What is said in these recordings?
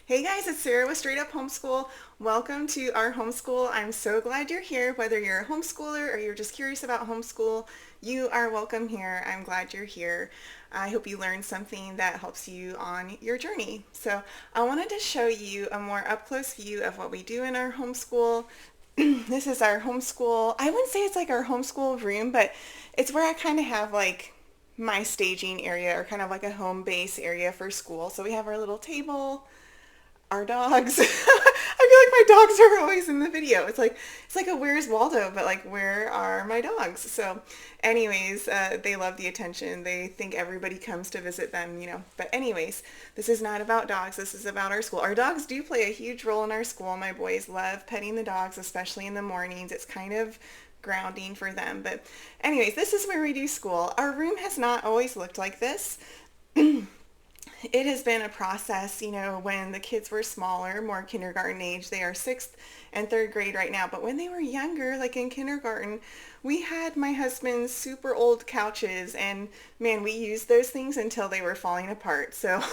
Hey guys, it's Sarah with Straight Up Homeschool. Welcome to our homeschool. I'm so glad you're here. Whether you're a homeschooler or you're just curious about homeschool, you are welcome here. I'm glad you're here. I hope you learned something that helps you on your journey. So I wanted to show you a more up close view of what we do in our homeschool. This is our homeschool. I wouldn't say it's like our homeschool room, but it's where I kind of have like my staging area or kind of like a home base area for school. So we have our little table, our dogs. I feel like my dogs are always in the video. It's like a Where's Waldo, but like where are my dogs? So, anyways, they love the attention. They think everybody comes to visit them. But anyways, this is not about dogs. This is about our school. Our dogs do play a huge role in our school. My boys love petting the dogs, especially in the mornings. It's kind of grounding for them. But anyways, this is where we do school. Our room has not always looked like this. It has been a process, when the kids were smaller, more kindergarten age. They are sixth and third grade right now. But when they were younger, like in kindergarten, we had my husband's super old couches, and man, we used those things until they were falling apart. So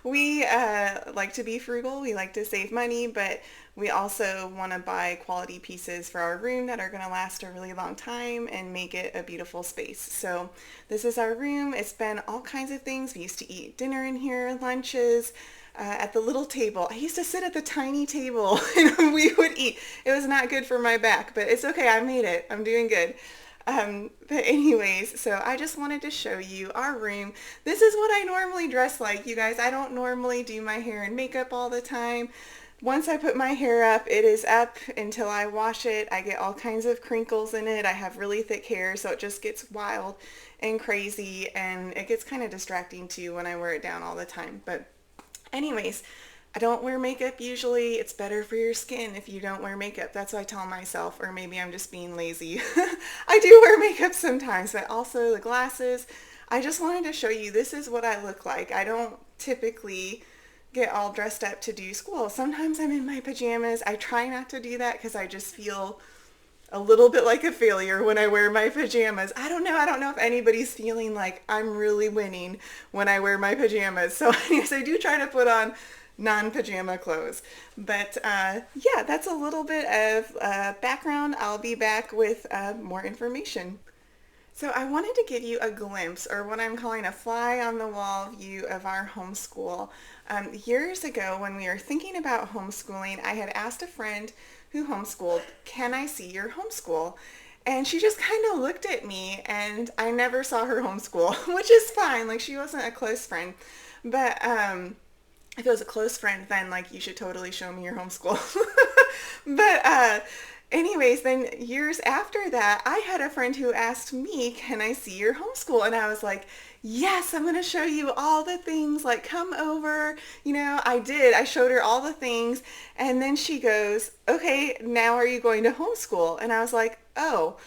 we like to be frugal. We like to save money, but we also want to buy quality pieces for our room that are going to last a really long time and make it a beautiful space. So this is our room. It's been all kinds of things. We used to eat dinner in here, lunches, at the little table. I used to sit at the tiny table and we would eat. It was not good for my back, but it's okay. I made it. I'm doing good. But anyways, so I just wanted to show you our room. This is what I normally dress like, you guys. I don't normally do my hair and makeup all the time. Once I put my hair up, it is up until I wash it. I get all kinds of crinkles in it. I have really thick hair, so it just gets wild and crazy, and it gets kind of distracting too when I wear it down all the time. But anyways, I don't wear makeup usually. It's better for your skin if you don't wear makeup. That's what I tell myself, or maybe I'm just being lazy. I do wear makeup sometimes, but also the glasses. I just wanted to show you this is what I look like. I don't typically get all dressed up to do school. Sometimes I'm in my pajamas. I try not to do that because I just feel a little bit like a failure when I wear my pajamas. I don't know. I don't know if anybody's feeling like I'm really winning when I wear my pajamas. So anyways, I do try to put on non-pajama clothes. But yeah, that's a little bit of background. I'll be back with more information. So I wanted to give you a glimpse, or what I'm calling a fly on the wall view of our homeschool. Years ago, when we were thinking about homeschooling, I had asked a friend who homeschooled, can I see your homeschool? And she just kind of looked at me, and I never saw her homeschool, which is fine. Like, she wasn't a close friend. But if it was a close friend, then like you should totally show me your homeschool. But anyways, then years after that, I had a friend who asked me, can I see your homeschool? And I was like, yes, I'm going to show you all the things. Like, come over. I did. I showed her all the things. And then she goes, okay, now are you going to homeschool? And I was like, oh.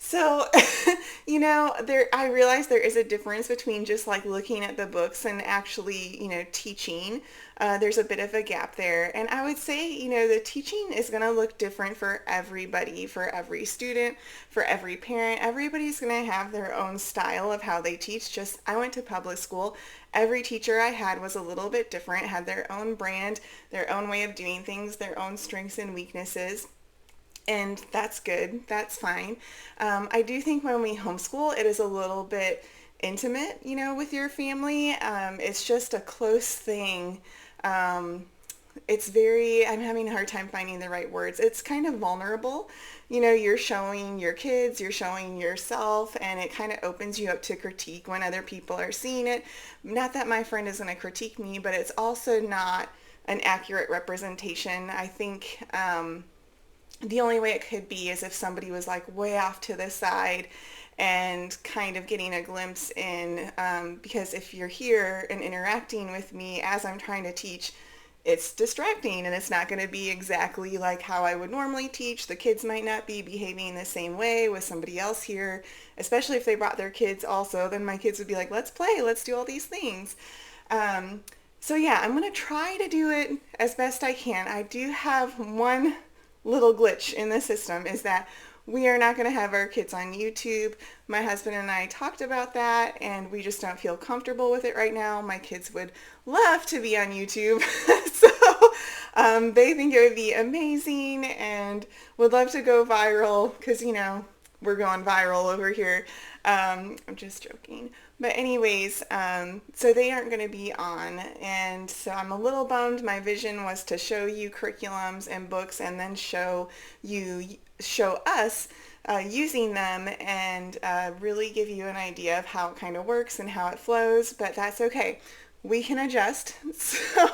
So, I realized there is a difference between just like looking at the books and actually, teaching. There's a bit of a gap there. And I would say, the teaching is going to look different for everybody, for every student, for every parent. Everybody's going to have their own style of how they teach. Just, I went to public school. Every teacher I had was a little bit different, had their own brand, their own way of doing things, their own strengths and weaknesses. And that's good. That's fine. I do think when we homeschool, it is a little bit intimate, with your family. It's just a close thing. I'm having a hard time finding the right words. It's kind of vulnerable. You're showing your kids, you're showing yourself, and it kind of opens you up to critique when other people are seeing it. Not that my friend is going to critique me, but it's also not an accurate representation. I think, the only way it could be is if somebody was like way off to the side and kind of getting a glimpse in, because if you're here and interacting with me as I'm trying to teach, it's distracting and it's not going to be exactly like how I would normally teach. The kids might not be behaving the same way with somebody else here, especially if they brought their kids also. Then my kids would be like, let's play, let's do all these things. So yeah, I'm going to try to do it as best I can. I do have one little glitch in the system, is that we are not going to have our kids on YouTube. My husband and I talked about that, and we just don't feel comfortable with it right now. My kids would love to be on YouTube. So they think it would be amazing and would love to go viral because, we're going viral over here. I'm just joking. But anyways, so they aren't going to be on. And so I'm a little bummed. My vision was to show you curriculums and books and then show us using them and really give you an idea of how it kind of works and how it flows. But that's okay. We can adjust. So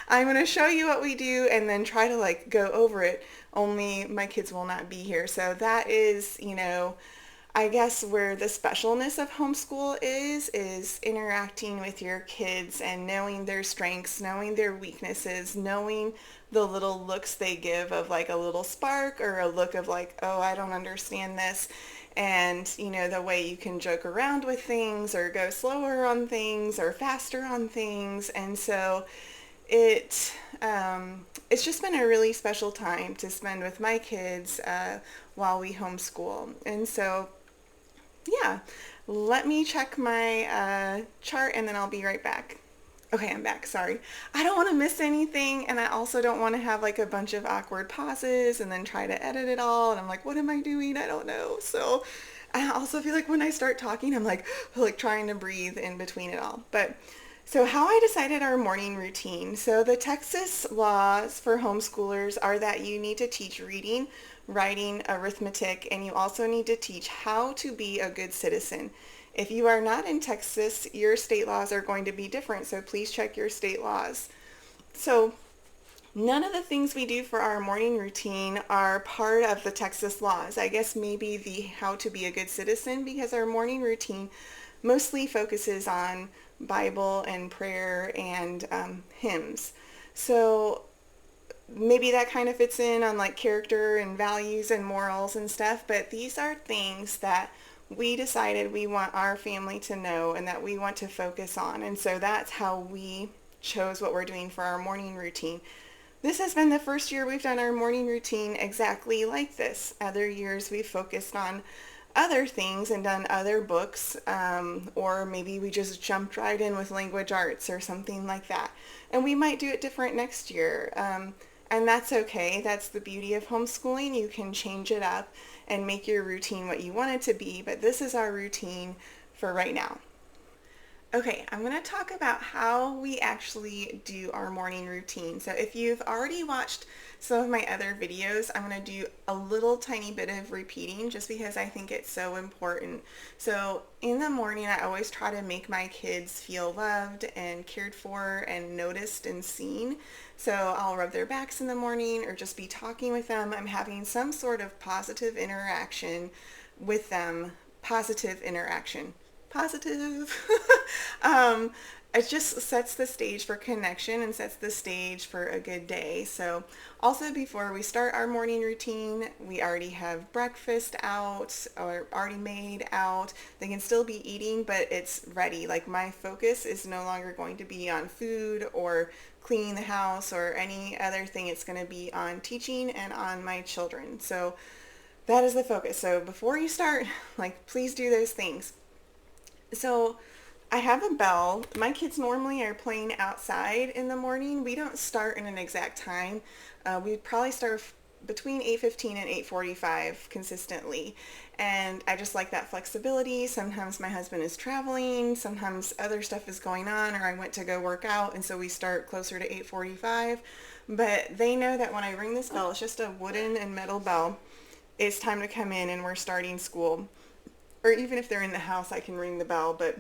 I'm going to show you what we do and then try to go over it. Only my kids will not be here. So that is, I guess where the specialness of homeschool is interacting with your kids and knowing their strengths, knowing their weaknesses, knowing the little looks they give of a little spark or a look of oh, I don't understand this. And, the way you can joke around with things or go slower on things or faster on things. And so it's just been a really special time to spend with my kids while we homeschool. And so, yeah, let me check my chart and then I'll be right back. Okay, I'm back. Sorry. I don't want to miss anything, and I also don't want to have a bunch of awkward pauses and then try to edit it all. And I'm like, what am I doing? I don't know. So I also feel like when I start talking, I'm like trying to breathe in between it all. But so how I decided our morning routine. So the Texas laws for homeschoolers are that you need to teach reading, writing, arithmetic, and you also need to teach how to be a good citizen. If you are not in Texas, your state laws are going to be different, so please check your state laws. So none of the things we do for our morning routine are part of the Texas laws. I guess maybe the how to be a good citizen, because our morning routine mostly focuses on Bible and prayer and hymns. So maybe that kind of fits in on character and values and morals and stuff, but these are things that we decided we want our family to know and that we want to focus on. And so that's how we chose what we're doing for our morning routine. This has been the first year we've done our morning routine exactly like this. Other years we've focused on other things and done other books, or maybe we just jumped right in with language arts or something like that. And we might do it different next year. And that's okay. That's the beauty of homeschooling. You can change it up and make your routine what you want it to be, but this is our routine for right now. Okay, I'm going to talk about how we actually do our morning routine. So if you've already watched some of my other videos, I'm going to do a little tiny bit of repeating just because I think it's so important. So in the morning, I always try to make my kids feel loved and cared for and noticed and seen. So I'll rub their backs in the morning or just be talking with them. I'm having some sort of positive interaction with them. Positive interaction. Positive. It just sets the stage for connection and sets the stage for a good day. So also before we start our morning routine, we already have breakfast out or already made out. They can still be eating, but it's ready. My focus is no longer going to be on food or cleaning the house or any other thing. It's going to be on teaching and on my children. So that is the focus. So before you start, please do those things. So I have a bell. My kids normally are playing outside in the morning. We don't start in an exact time. We probably start between 8:15 and 8:45 consistently. And I just like that flexibility. Sometimes my husband is traveling. Sometimes other stuff is going on, or I went to go work out. And so we start closer to 8:45. But they know that when I ring this bell, it's just a wooden and metal bell. It's time to come in and we're starting school. Or even if they're in the house, I can ring the bell, but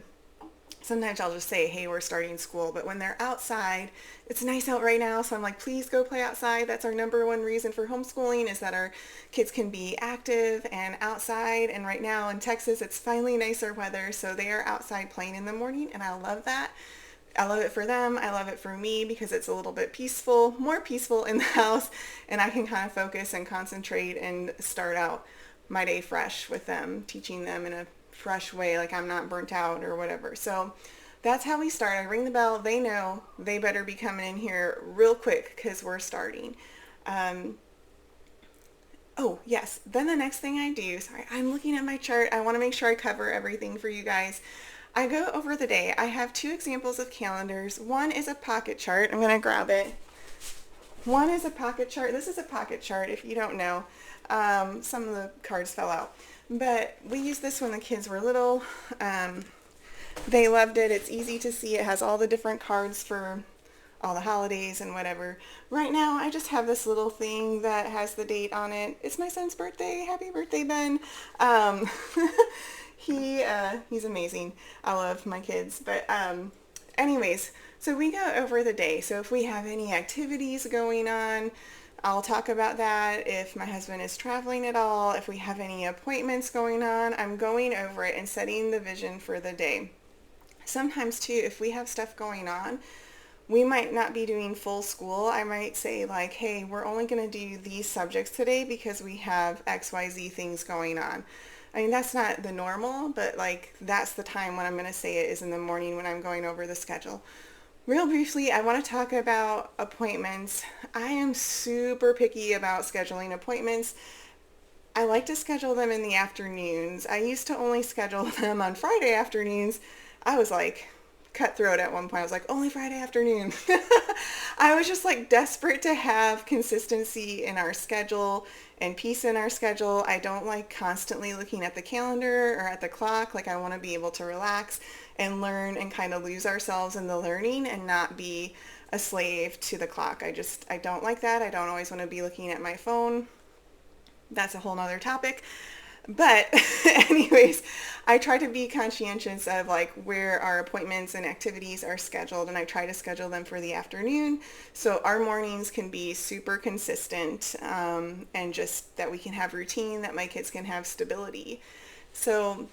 sometimes I'll just say, hey, we're starting school. But when they're outside, it's nice out right now, so I'm like, please go play outside. That's our number one reason for homeschooling, is that our kids can be active and outside. And right now in Texas, it's finally nicer weather, so they are outside playing in the morning, and I love that. I love it for them. I love it for me because it's a little bit peaceful, more peaceful in the house, and I can kind of focus and concentrate and start out my day fresh with them, teaching them in a fresh way, like I'm not burnt out or whatever. So that's how we start. I ring the bell. They know they better be coming in here real quick because we're starting. Oh, yes. Then the next thing I do, sorry, I'm looking at my chart. I want to make sure I cover everything for you guys. I go over the day. I have two examples of calendars. One is a pocket chart. I'm going to grab it. One is a pocket chart. This is a pocket chart if you don't know. Some of the cards fell out. But we used this when the kids were little. Um, they loved it. It's easy to see. It has all the different cards for all the holidays and whatever. Right now, I just have this little thing that has the date on it. It's my son's birthday. Happy birthday, Ben. Um, he's amazing. I love my kids. But anyways, so we go over the day. So if we have any activities going on, I'll talk about that. If my husband is traveling at all, if we have any appointments going on, I'm going over it and setting the vision for the day. Sometimes too, if we have stuff going on, we might not be doing full school. I might say like, hey, we're only going to do these subjects today because we have XYZ things going on. I mean, that's not the normal, but like that's the time when I'm going to say it is in the morning when I'm going over the schedule. Real briefly, I want to talk about appointments. I am super picky about scheduling appointments. I like to schedule them in the afternoons. I used to only schedule them on Friday afternoons. I was like cutthroat at one point. I was like, only Friday afternoon. I was just like desperate to have consistency in our schedule and peace in our schedule. I don't like constantly looking at the calendar or at the clock. Like I want to be able to relax and learn and kind of lose ourselves in the learning and not be a slave to the clock. I don't like that. I don't always want to be looking at my phone. That's a whole nother topic. But anyways, I try to be conscientious of like where our appointments and activities are scheduled, and I try to schedule them for the afternoon so our mornings can be super consistent, and just that we can have routine, that my kids can have stability. So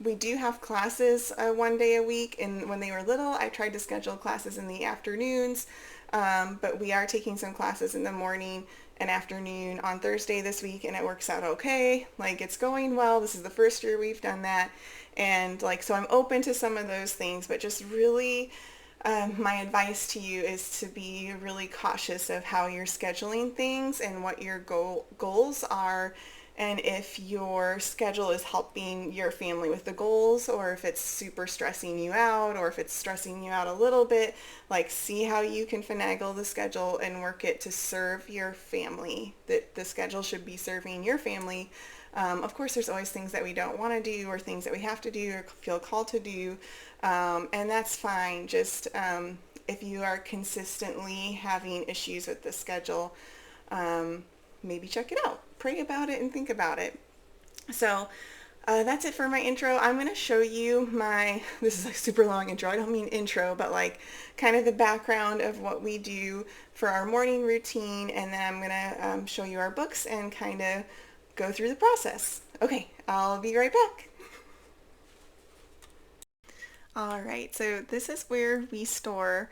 we do have classes one day a week, and when they were little, I tried to schedule classes in the afternoons, but we are taking some classes in the morning and afternoon on Thursday this week, and it works out okay. Like it's going well. This is the first year we've done that, and like so I'm open to some of those things, but just really my advice to you is to be really cautious of how you're scheduling things and what your goals are, and if your schedule is helping your family with the goals, or if it's super stressing you out, or if it's stressing you out a little bit, like see how you can finagle the schedule and work it to serve your family. That the schedule should be serving your family. Of course, there's always things that we don't want to do or things that we have to do or feel called to do, and that's fine. Just if you are consistently having issues with the schedule, maybe check it out. Pray about it and think about it. So that's it for my intro. I'm going to show you this is a super long intro. I don't mean intro, but like kind of the background of what we do for our morning routine. And then I'm going to show you our books and kind of go through the process. Okay, I'll be right back. All right, so this is where we store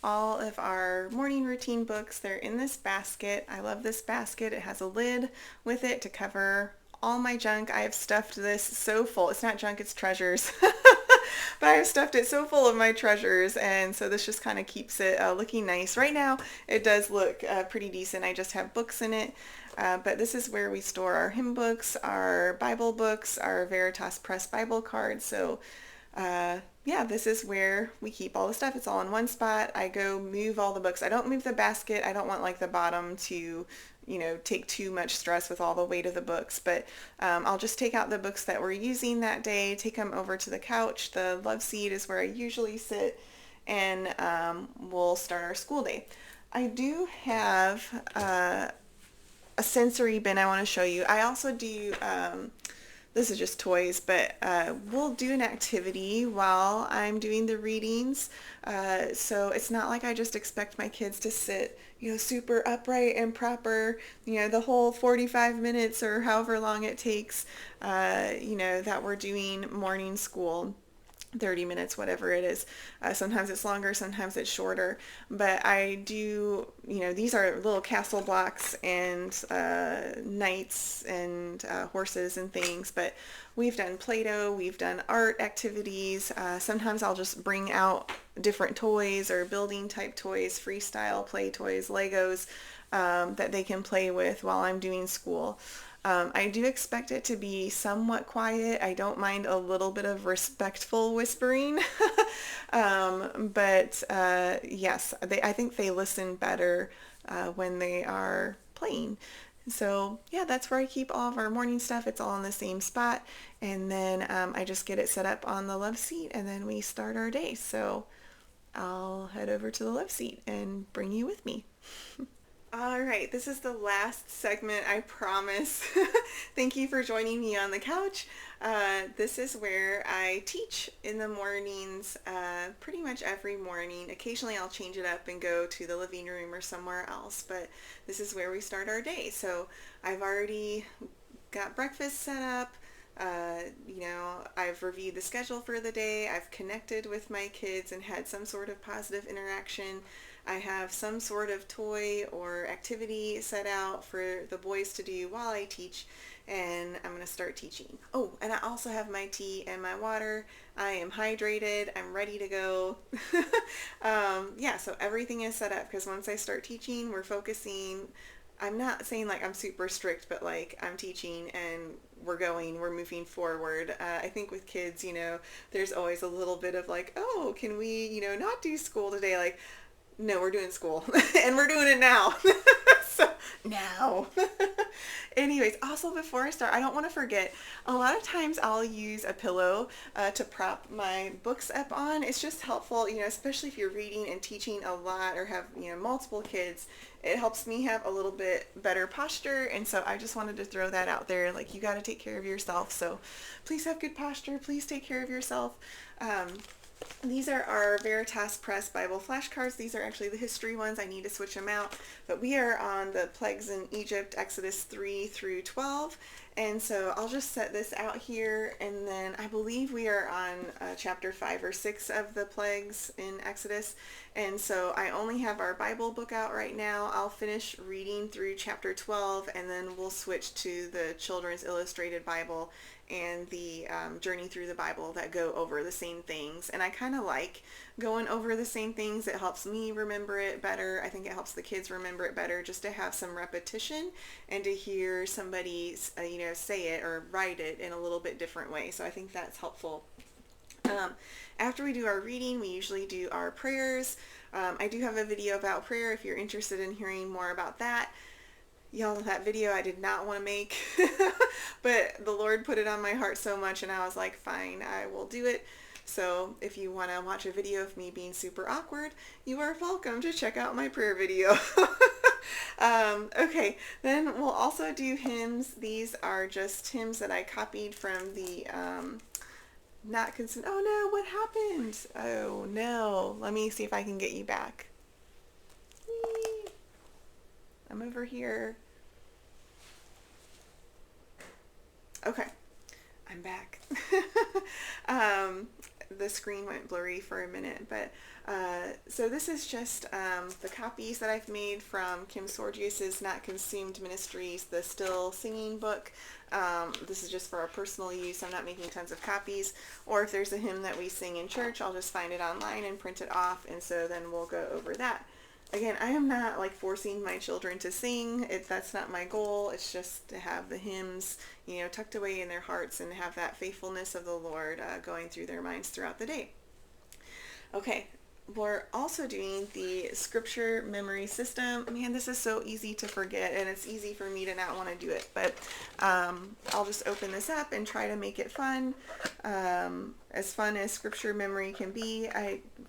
all of our morning routine books. They're in this basket. I love this basket. It has a lid with it to cover all my junk. I have stuffed this so full. It's not junk, it's treasures. But I have stuffed it so full of my treasures, and so this just kind of keeps it looking nice. Right now, it does look pretty decent. I just have books in it. But this is where we store our hymn books, our Bible books, our Veritas Press Bible cards. So yeah, this is where we keep all the stuff. It's all in one spot. I go move all the books. I don't move the basket. I don't want like the bottom to, take too much stress with all the weight of the books. But I'll just take out the books that we're using that day, take them over to the couch. The love seat is where I usually sit, and we'll start our school day. I do have a sensory bin I want to show you. I also do this is just toys, but we'll do an activity while I'm doing the readings. So it's not like I just expect my kids to sit, super upright and proper, the whole 45 minutes or however long it takes, that we're doing morning school. 30 minutes, whatever it is. Sometimes it's longer, sometimes it's shorter. But I do, these are little castle blocks and knights and horses and things. But we've done Play-Doh, we've done art activities. Sometimes I'll just bring out different toys or building type toys, freestyle play toys, Legos that they can play with while I'm doing school. I do expect it to be somewhat quiet. I don't mind a little bit of respectful whispering. But yes, I think they listen better when they are playing. So yeah, that's where I keep all of our morning stuff. It's all in the same spot. And then I just get it set up on the love seat and then we start our day. So I'll head over to the love seat and bring you with me. All right, this is the last segment, I promise. Thank you for joining me on the couch. This is where I teach in the mornings, pretty much every morning. Occasionally I'll change it up and go to the living room or somewhere else, but this is where we start our day. So I've already got breakfast set up. I've reviewed the schedule for the day. I've connected with my kids and had some sort of positive interaction. I have some sort of toy or activity set out for the boys to do while I teach, and I'm going to start teaching. Oh, and I also have my tea and my water. I am hydrated. I'm ready to go. Yeah, so everything is set up because once I start teaching, we're focusing. I'm not saying like I'm super strict, but like I'm teaching and we're moving forward. I think with kids, there's always a little bit of like, oh, can we, not do school today? Like, no, we're doing school and we're doing it now. So now. Anyways, also before I start, I don't want to forget, a lot of times I'll use a pillow to prop my books up on. It's just helpful, especially if you're reading and teaching a lot or have, multiple kids. It helps me have a little bit better posture. And so I just wanted to throw that out there. Like, you got to take care of yourself. So please have good posture. Please take care of yourself. These are our Veritas Press Bible flashcards. These are actually the history ones. I need to switch them out. But we are on the plagues in Egypt, Exodus 3 through 12. And so I'll just set this out here. And then I believe we are on chapter 5 or 6 of the plagues in Exodus. And so I only have our Bible book out right now. I'll finish reading through chapter 12 and then we'll switch to the Children's Illustrated Bible and the Journey Through the Bible that go over the same things. And I kind of like going over the same things. It helps me remember it better. I think it helps the kids remember it better just to have some repetition and to hear somebody, say it or write it in a little bit different way. So I think that's helpful. After we do our reading, we usually do our prayers. I do have a video about prayer if you're interested in hearing more about that. Y'all, that video I did not want to make, but the Lord put it on my heart so much and I was like, fine, I will do it. So if you want to watch a video of me being super awkward, you are welcome to check out my prayer video. Okay, then we'll also do hymns. These are just hymns that I copied from the Not Consumed. Oh no, what happened? Oh no, let me see if I can get you back. Whee! I'm over here. Okay, I'm back. The screen went blurry for a minute, but so this is just the copies that I've made from Kim Sorgius's Not Consumed Ministries, the Still Singing book. This is just for our personal use. I'm not making tons of copies, or if there's a hymn that we sing in church, I'll just find it online and print it off, and so then we'll go over that. Again, I am not like forcing my children to sing. That's not my goal. It's just to have the hymns, tucked away in their hearts and have that faithfulness of the Lord going through their minds throughout the day. Okay, we're also doing the scripture memory system. Man, this is so easy to forget, and it's easy for me to not want to do it, but I'll just open this up and try to make it fun. As fun as scripture memory can be.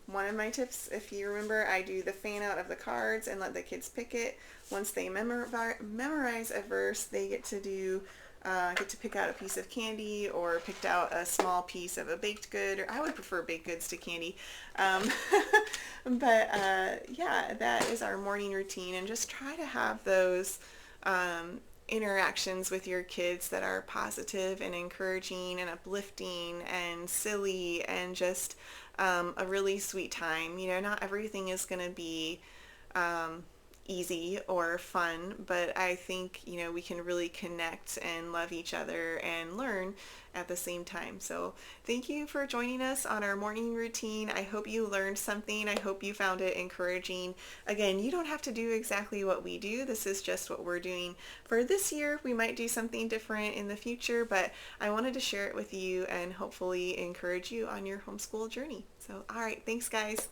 One of my tips, if you remember, I do the fan out of the cards and let the kids pick it. Once they memorize a verse, they get to pick out a piece of candy or picked out a small piece of a baked good, or I would prefer baked goods to candy. Yeah, that is our morning routine, and just try to have those interactions with your kids that are positive and encouraging and uplifting and silly and just a really sweet time. You know, not everything is going to be um, easy or fun, but I think, you know, we can really connect and love each other and learn at the same time. So thank you for joining us on our morning routine. I hope you learned something. I hope you found it encouraging. Again, you don't have to do exactly what we do. This is just what we're doing for this year. We might do something different in the future, but I wanted to share it with you and hopefully encourage you on your homeschool journey. So, all right, thanks guys.